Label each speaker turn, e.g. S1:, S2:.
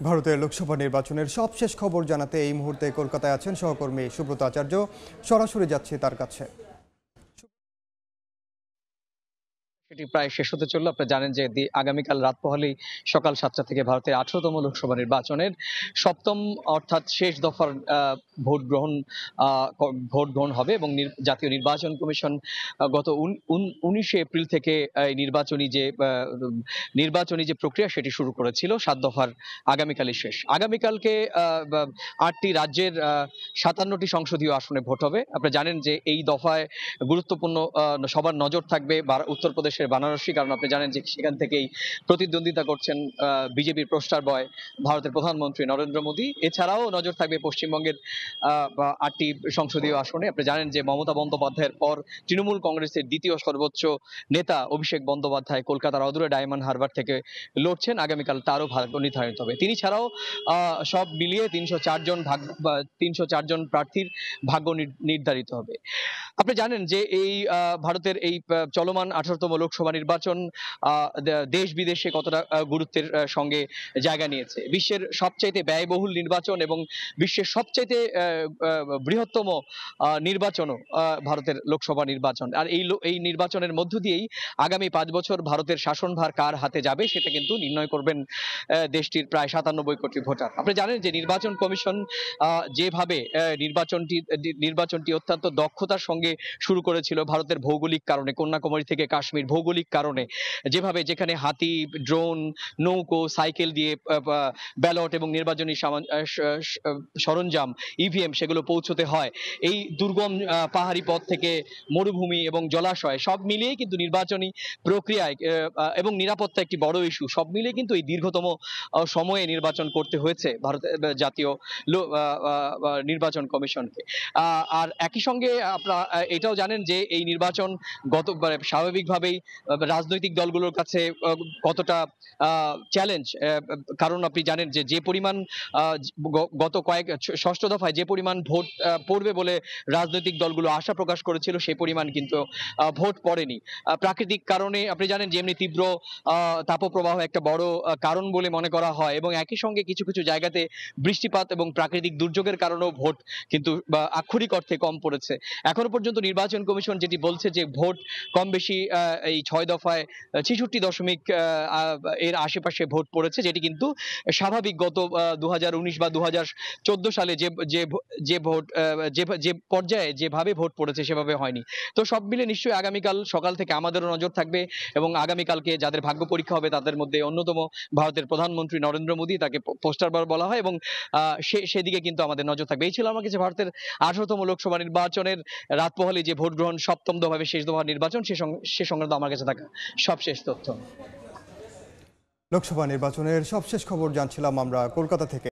S1: ভারতের লোকসভা নির্বাচনের সবশেষ খবর জানাতে এই মুহূর্তে কলকাতায় আছেন সহকর্মী সুব্রত আচার্য। সরাসরি যাচ্ছে তার কাছে।
S2: সেটি প্রায় শেষ হতে চলল। আপনারা জানেন যে আগামীকাল রাত পোহালেই সকাল 7টা থেকে ভারতের 18তম লোকসভা নির্বাচনের সপ্তম অর্থাৎ শেষ দফার ভোট গ্রহণ হবে এবং জাতীয় নির্বাচন কমিশন গত 19শে এপ্রিল থেকে নির্বাচনী যে প্রক্রিয়া সেটি শুরু করেছিল। 7 দফার আগামীকালই শেষ। আগামীকালকে 8টি রাজ্যের 57টি সংসদীয় আসনে ভোট হবে। আপনারা জানেন যে এই দফায় গুরুত্বপূর্ণ সবার নজর থাকবে উত্তরপ্রদেশের বারাণসী, কারণ আপনি জানেন যে সেখান থেকেই প্রতিদ্বন্দ্বিতা করছেন বিজেপির পোস্টার বয় ভারতের প্রধানমন্ত্রী নরেন্দ্র মোদী। এছাড়াও নজর থাকবে পশ্চিমবঙ্গের 8টি সংসদীয় আসনে। আপনি জানেন যে মমতা বন্দ্যোপাধ্যায়ের পর তৃণমূল কংগ্রেসের দ্বিতীয় সর্বোচ্চ নেতা অভিষেক বন্দ্যোপাধ্যায় কলকাতার অদূরে ডায়মন্ড হারবার থেকে লড়ছেন। আগামীকাল তারও ভাগ্য নির্ধারিত হবে। তিনি ছাড়াও সব মিলিয়ে 304 জন প্রার্থীর ভাগ্য নির্ধারিত হবে। আপনি জানেন যে এই ভারতের এই চলমান 18তম লোকসভা নির্বাচন দেশ বিদেশে কতটা গুরুত্বের সঙ্গে জায়গা নিয়েছে। বিশ্বের সবচাইতে ব্যয়বহুল নির্বাচন এবং বিশ্বের সবচাইতে বৃহত্তম নির্বাচনও ভারতের লোকসভা নির্বাচন। আর এই নির্বাচনের মধ্য দিয়েই আগামী 5 বছর ভারতের শাসনভার কার হাতে যাবে সেটা কিন্তু নির্ণয় করবেন দেশটির প্রায় 97 কোটি ভোটার। আপনি জানেন যে নির্বাচন কমিশন যেভাবে নির্বাচনটি অত্যন্ত দক্ষতার সঙ্গে শুরু করেছিল ভারতের ভৌগোলিক কারণে, কন্যাকুমারী থেকে কাশ্মীর ভৌগোলিক কারণে, যেখানে হাতি, ড্রোন, নৌকো, সাইকেল দিয়ে ব্যালট এবং নির্বাচনী সরঞ্জাম ইভিএম সেগুলো পৌঁছতে হয়, এই দুর্গম পাহাড়ি পথ থেকে মরুভূমি এবং জলাশয় সব মিলিয়ে কিন্তু নির্বাচনী প্রক্রিয়ায় এবং নিরাপত্তা একটি বড় ইস্যু, সব মিলিয়ে কিন্তু এই দীর্ঘতম সময়ে নির্বাচন করতে হয়েছে ভারতের জাতীয় নির্বাচন কমিশনকে। আর একই সঙ্গে আপনারা এটাও জানেন যে এই নির্বাচন স্বাভাবিকভাবেই রাজনৈতিক দলগুলোর কাছে কতটা চ্যালেঞ্জ, কারণ আপনি জানেন যে পরিমাণ গত ষষ্ঠ দফায় যে পরিমাণ ভোট পড়বে বলে রাজনৈতিক দলগুলো আশা প্রকাশ করেছিল সেই পরিমাণ কিন্তু ভোট পড়েনি। প্রাকৃতিক কারণে আপনি জানেন যে এমনি তীব্র তাপপ্রবাহ একটা বড় কারণ বলে মনে করা হয়, এবং একই সঙ্গে কিছু কিছু জায়গাতে বৃষ্টিপাত এবং প্রাকৃতিক দুর্যোগের কারণেও ভোট কিন্তু আক্ষরিক অর্থে কম পড়েছে। এখনো পর্যন্ত নির্বাচন কমিশন যেটি বলছে যে ভোট কম বেশি এই 6 দফায় 66 এর আশেপাশে ভোট পড়েছে, যেটি কিন্তু স্বাভাবিক। গত 2019 বা 2014 সালে যে ভোট যে পর্যায়ে যেভাবে ভোট পড়েছে সেভাবে হয়নি। তো সব মিলে নিশ্চয়ই আগামীকাল সকাল থেকে আমাদেরও নজর থাকবে, এবং আগামীকালকে যাদের ভাগ্য পরীক্ষা হবে তাদের মধ্যে অন্যতম ভারতের প্রধানমন্ত্রী নরেন্দ্র মোদী, তাকে পোস্টার বয় বলা হয়, এবং সেদিকে কিন্তু আমাদের নজর থাকবে। এই ছিল আমার কাছে ভারতের 18তম লোকসভা নির্বাচনের রাত পোহালে যে ভোট গ্রহণ সপ্তম দফায় শেষ দফার নির্বাচন সে সংক্রান্ত আমার কাছে থাকা সবশেষ তথ্য।
S1: লোকসভা নির্বাচনের সবশেষ খবর জানছিলাম আমরা কলকাতা থেকে।